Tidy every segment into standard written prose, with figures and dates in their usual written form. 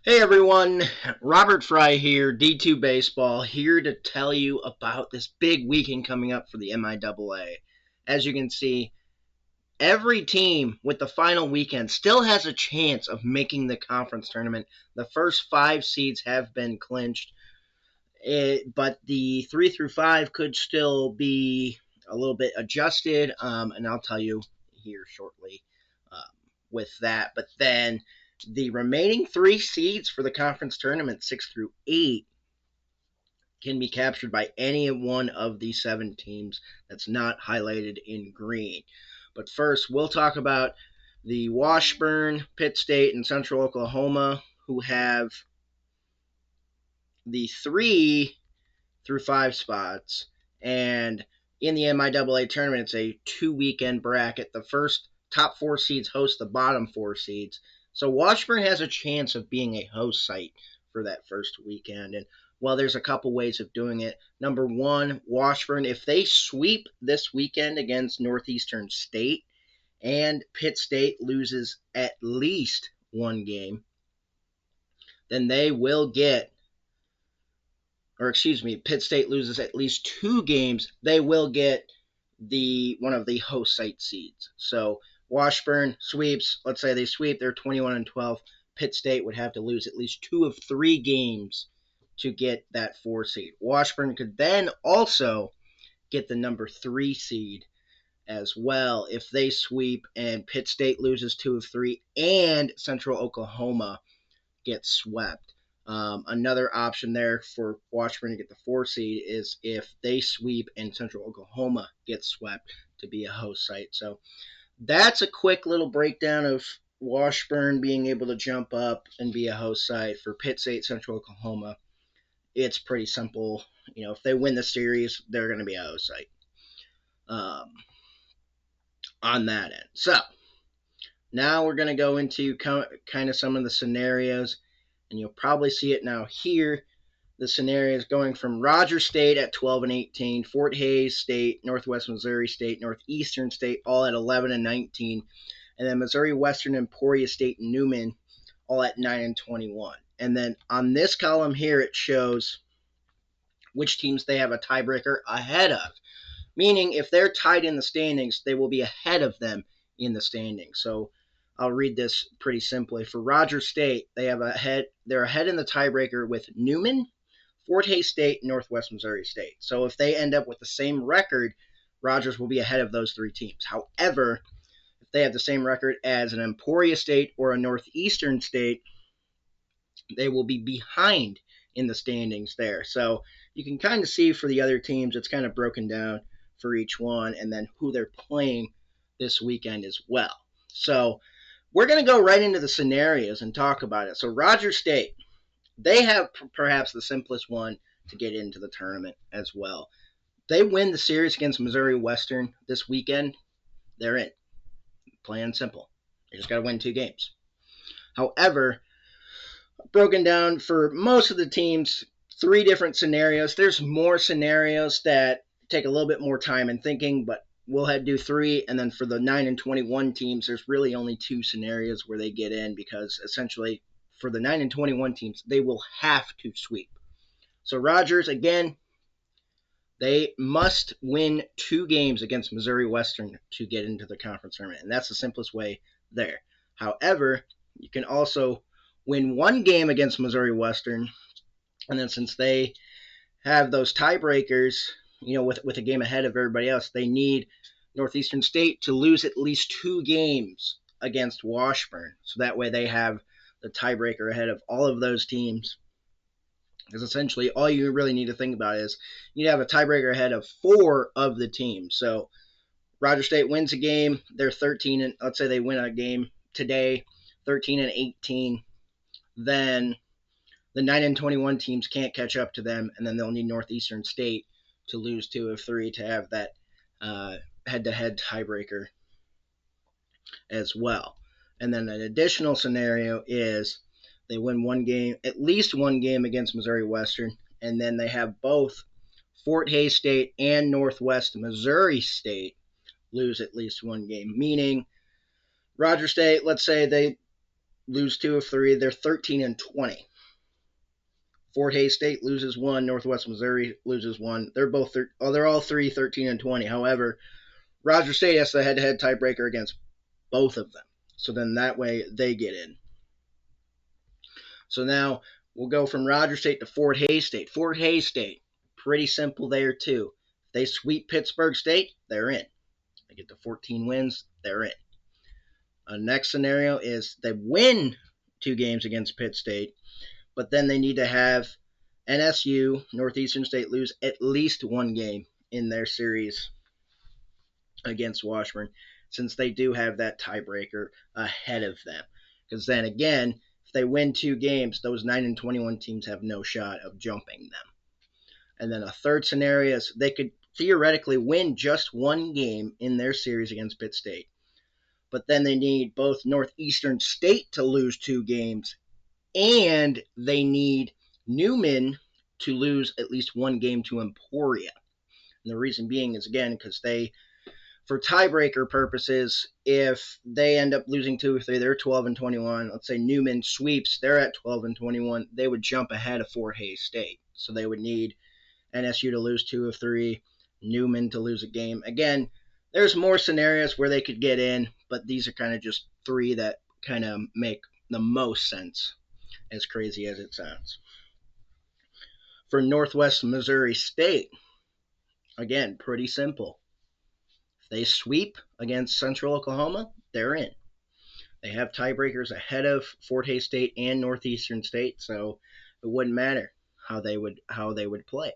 Hey everyone, Robert Frey here, D2 Baseball, here to tell you about this big weekend coming up for the MIAA. As you can see, every team with the final weekend still has a chance of making the conference tournament. The first 5 seeds have been clinched, but the 3 through 5 could still be a little bit adjusted, and I'll tell you here shortly um, with that. But then the remaining 3 seeds for the conference tournament, 6 through 8, can be captured by any one of the 7 teams that's not highlighted in green. But first, we'll talk about the Washburn, Pitt State, and Central Oklahoma, who have the 3 through 5 spots. And in the MIAA tournament, it's a 2 weekend bracket. The first top 4 seeds host the bottom 4 seeds. So Washburn has a chance of being a host site for that first weekend. And well, there's a couple ways of doing it. Number one, Washburn, if they sweep this weekend against Northeastern State and Pitt State loses at least one game, then they will get, or excuse me, Pitt State loses at least 2 games, they will get the one of the host site seeds. So Washburn sweeps, let's say they sweep, they're 21-12. Pitt State would have to lose at least 2 of 3 games to get that 4 seed. Washburn could then also get the number 3 seed as well if they sweep and Pitt State loses 2 of 3 and Central Oklahoma gets swept. Another option there for Washburn to get the 4 seed is if they sweep and Central Oklahoma gets swept to be a host site. So that's a quick little breakdown of Washburn being able to jump up and be a host site. For Pitt State, Central Oklahoma, it's pretty simple. If they win the series, they're going to be a host site on that end. So now we're going to go into kind of some of the scenarios, and you'll probably see it now here. The scenarios going from Rogers State at 12-18, Fort Hays State, Northwest Missouri State, Northeastern State, all at 11-19, and then Missouri Western, Emporia State, and Newman, all at 9-21. And then on this column here, it shows which teams they have a tiebreaker ahead of, meaning if they're tied in the standings, they will be ahead of them in the standings. So I'll read this pretty simply. For Rogers State, they're ahead in the tiebreaker with Newman, Fort Hays State, Northwest Missouri State. So if they end up with the same record, Rogers will be ahead of those 3 teams. However, if they have the same record as an Emporia State or a Northeastern State, they will be behind in the standings there. So you can kind of see for the other teams, it's kind of broken down for each one and then who they're playing this weekend as well. So we're going to go right into the scenarios and talk about it. So Rogers State, they have perhaps the simplest one to get into the tournament as well. They win the series against Missouri Western this weekend, they're in. Plain and simple. They just got to win 2 games. However, broken down for most of the teams, 3 different scenarios. There's more scenarios that take a little bit more time and thinking, but we'll do 3. And then for the 9-21 teams, there's really only 2 scenarios where they get in, because essentially for the 9-21 teams, they will have to sweep. So Rogers, again, they must win 2 games against Missouri Western to get into the conference tournament, and that's the simplest way there. However, you can also win 1 game against Missouri Western, and then since they have those tiebreakers, with a game ahead of everybody else, they need Northeastern State to lose at least 2 games against Washburn. So that way they have the tiebreaker ahead of all of those teams. Because essentially all you really need to think about is you have a tiebreaker ahead of 4 of the teams. So Rogers State wins a game, they're 13, and let's say they win a game today, 13-18. Then the 9-21 teams can't catch up to them, and then they'll need Northeastern State to lose 2 of 3 to have that head-to-head tiebreaker as well. And then an additional scenario is they win 1 game, at least 1 game against Missouri Western, and then they have both Fort Hays State and Northwest Missouri State lose at least 1 game, meaning Rogers State, let's say they lose 2 of 3. They're 13-20. Fort Hays State loses 1. Northwest Missouri loses 1. They're all three 13-20. However, Rogers State has the head-to-head tiebreaker against both of them. So then that way they get in. So now we'll go from Rogers State to Fort Hays State. Fort Hays State, pretty simple there too. If they sweep Pittsburgh State, they're in. They get to 14 wins, they're in. Next scenario is they win 2 games against Pitt State, but then they need to have NSU, Northeastern State, lose at least 1 game in their series against Washburn, since they do have that tiebreaker ahead of them. Because then again, if they win 2 games, those 9-21 teams have no shot of jumping them. And then a third scenario is they could theoretically win just 1 game in their series against Pitt State. But then they need both Northeastern State to lose 2 games, and they need Newman to lose at least 1 game to Emporia. And the reason being is, again, because for tiebreaker purposes, if they end up losing 2 or 3, they're 12-21. Let's say Newman sweeps, they're at 12-21. They would jump ahead of Fort Hays State. So they would need NSU to lose 2 of 3, Newman to lose a game. Again, there's more scenarios where they could get in, but these are kind of just 3 that kind of make the most sense, as crazy as it sounds. For Northwest Missouri State, again, pretty simple. If they sweep against Central Oklahoma, they're in. They have tiebreakers ahead of Fort Hays State and Northeastern State, so it wouldn't matter how they would play.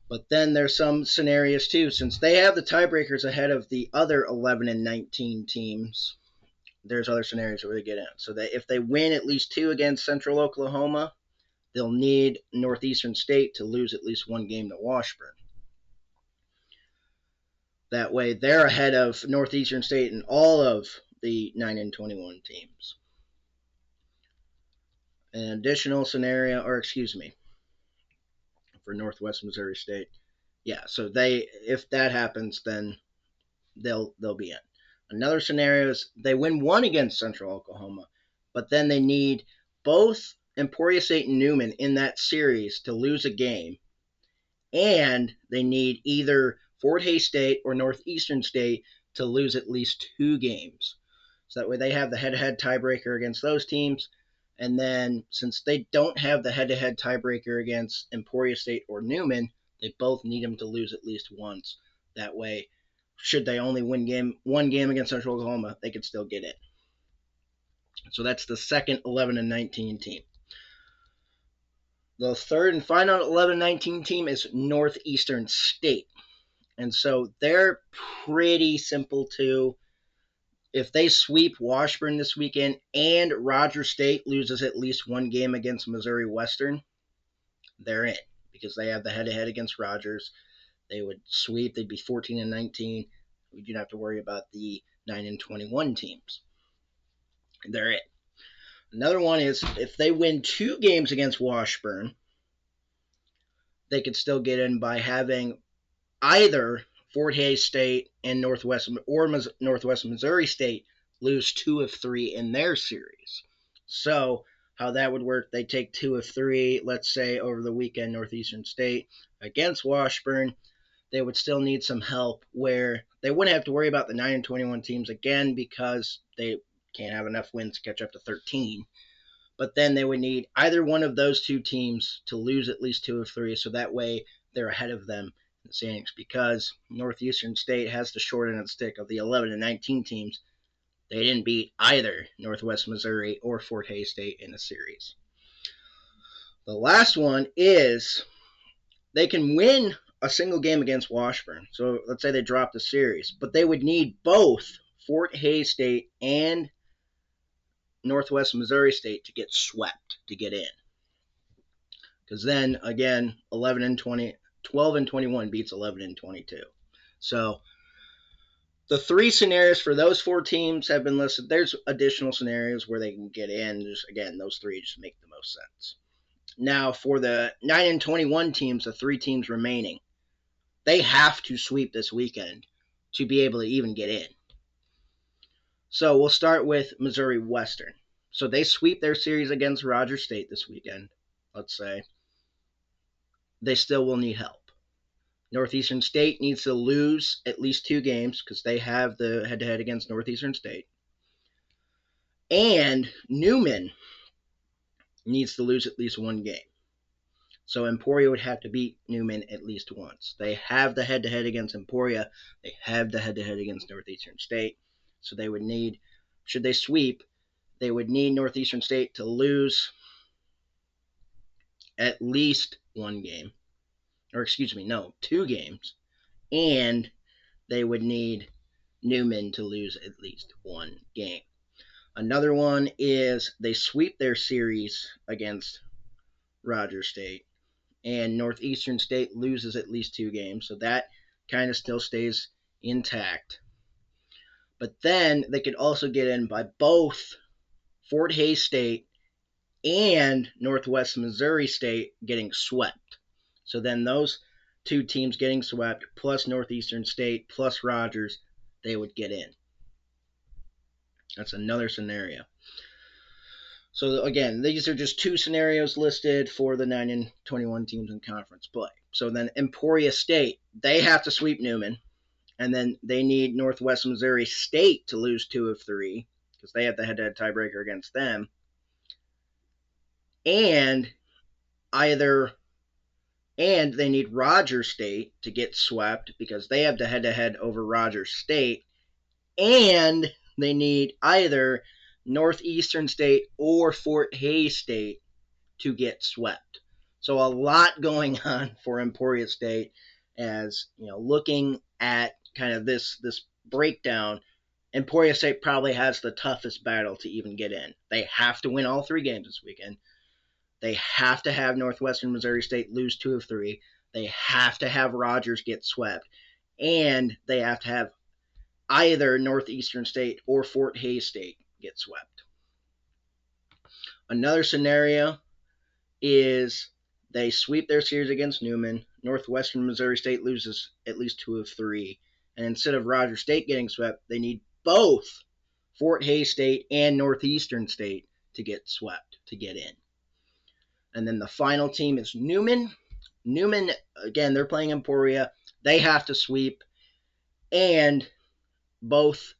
But then there's some scenarios too, since they have the tiebreakers ahead of the other 11-19 teams. There's other scenarios where they get in. So that if they win at least 2 against Central Oklahoma, they'll need Northeastern State to lose at least 1 game to Washburn. That way they're ahead of Northeastern State and all of the 9-21 teams. An additional scenario, for Northwest Missouri State. Yeah, so if that happens, then they'll be in. Another scenario is they win 1 against Central Oklahoma, but then they need both Emporia State and Newman in that series to lose a game, and they need either Fort Hays State or Northeastern State to lose at least 2 games. So that way they have the head-to-head tiebreaker against those teams, and then since they don't have the head-to-head tiebreaker against Emporia State or Newman, they both need them to lose at least once. That way, should they only win 1 game against Central Oklahoma, they could still get in. So that's the second 11-19 team. The third and final 11-19 team is Northeastern State. And so they're pretty simple too. If they sweep Washburn this weekend and Rogers State loses at least 1 game against Missouri Western, they're in because they have the head-to-head against Rogers. They would sweep. They'd be 14-19. We do not have to worry about the 9-21 teams. They're in. Another one is if they win 2 games against Washburn, they could still get in by having either Fort Hays State and Northwest Missouri State lose 2 of 3 in their series. So how that would work, they take 2 of 3, let's say over the weekend, Northeastern State against Washburn. They would still need some help where they wouldn't have to worry about the 9-21 teams again because they can't have enough wins to catch up to 13. But then they would need either one of those 2 teams to lose at least 2 of 3, so that way they're ahead of them in the standings, because Northeastern State has the short end of the stick of the 11-19 teams. They didn't beat either Northwest Missouri or Fort Hays State in a series. The last one is they can win a single game against Washburn. So let's say they drop the series, but they would need both Fort Hays State and Northwest Missouri State to get swept to get in. Because then, again, 12-21 beats 11-22. So the 3 scenarios for those 4 teams have been listed. There's additional scenarios where they can get in. Just, again, those 3 just make the most sense. Now, for the 9-21 teams, the 3 teams remaining, they have to sweep this weekend to be able to even get in. So we'll start with Missouri Western. So they sweep their series against Rogers State this weekend, let's say. They still will need help. Northeastern State needs to lose at least 2 games because they have the head-to-head against Northeastern State. And Newman needs to lose at least 1 game. So Emporia would have to beat Newman at least once. They have the head-to-head against Emporia. They have the head-to-head against Northeastern State. So they would need, should they sweep, they would need Northeastern State to lose at least 1 game. Or 2 games. And they would need Newman to lose at least 1 game. Another one is they sweep their series against Rogers State, and Northeastern State loses at least 2 games, so that kind of still stays intact. But then they could also get in by both Fort Hays State and Northwest Missouri State getting swept. So then those 2 teams getting swept, plus Northeastern State, plus Rogers, they would get in. That's another scenario. So again, these are just 2 scenarios listed for the 9 and 21 teams in conference play. So then Emporia State, they have to sweep Newman, and then they need Northwest Missouri State to lose 2 of 3 because they have the head-to-head tiebreaker against them. And they need Rogers State to get swept because they have the head-to-head over Rogers State, and they need either Northeastern State or Fort Hays State to get swept. So a lot going on for Emporia State as, looking at kind of this breakdown. Emporia State probably has the toughest battle to even get in. They have to win all 3 games this weekend. They have to have Northwestern Missouri State lose 2 of 3. They have to have Rogers get swept. And they have to have either Northeastern State or Fort Hays State get swept. Another scenario is they sweep their series against Newman. Northwestern Missouri State loses at least 2 of 3. And instead of Rogers State getting swept, they need both Fort Hays State and Northeastern State to get swept to get in. And then the final team is Newman. Newman, again, they're playing Emporia. They have to sweep. And both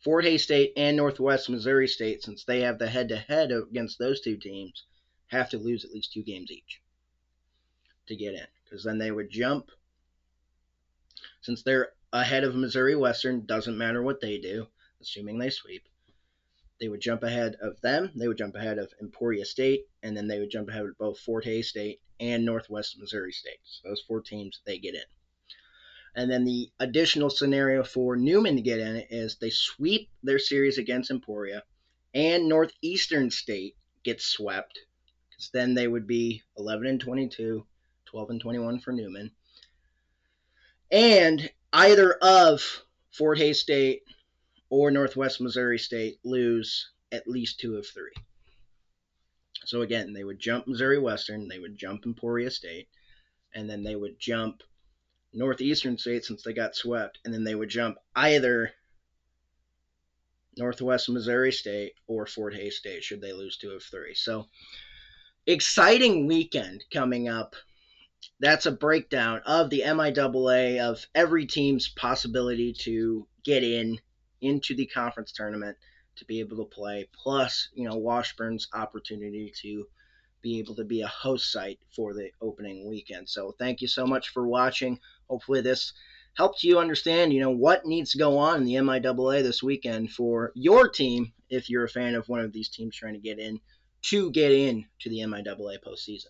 Fort Hays State and Northwest Missouri State, since they have the head-to-head against those 2 teams, have to lose at least 2 games each to get in. Because then they would jump. Since they're ahead of Missouri Western, doesn't matter what they do, assuming they sweep. They would jump ahead of them. They would jump ahead of Emporia State, and then they would jump ahead of both Fort Hays State and Northwest Missouri State. So those 4 teams, they get in. And then the additional scenario for Newman to get in is they sweep their series against Emporia, and Northeastern State gets swept, because then they would be 11 and 22, 12 and 21 for Newman. And either of Fort Hays State or Northwest Missouri State lose at least 2 of 3. So again, they would jump Missouri Western, they would jump Emporia State, and then they would jump Northeastern State since they got swept, and then they would jump either Northwest Missouri State or Fort Hays State should they lose 2 of 3. So exciting weekend coming up. That's a breakdown of the MIAA, of every team's possibility to get into the conference tournament to be able to play, plus, Washburn's opportunity to be able to be a host site for the opening weekend. So thank you so much for watching. Hopefully this helped you understand, what needs to go on in the MIAA this weekend for your team if you're a fan of one of these teams trying to get in to the MIAA postseason.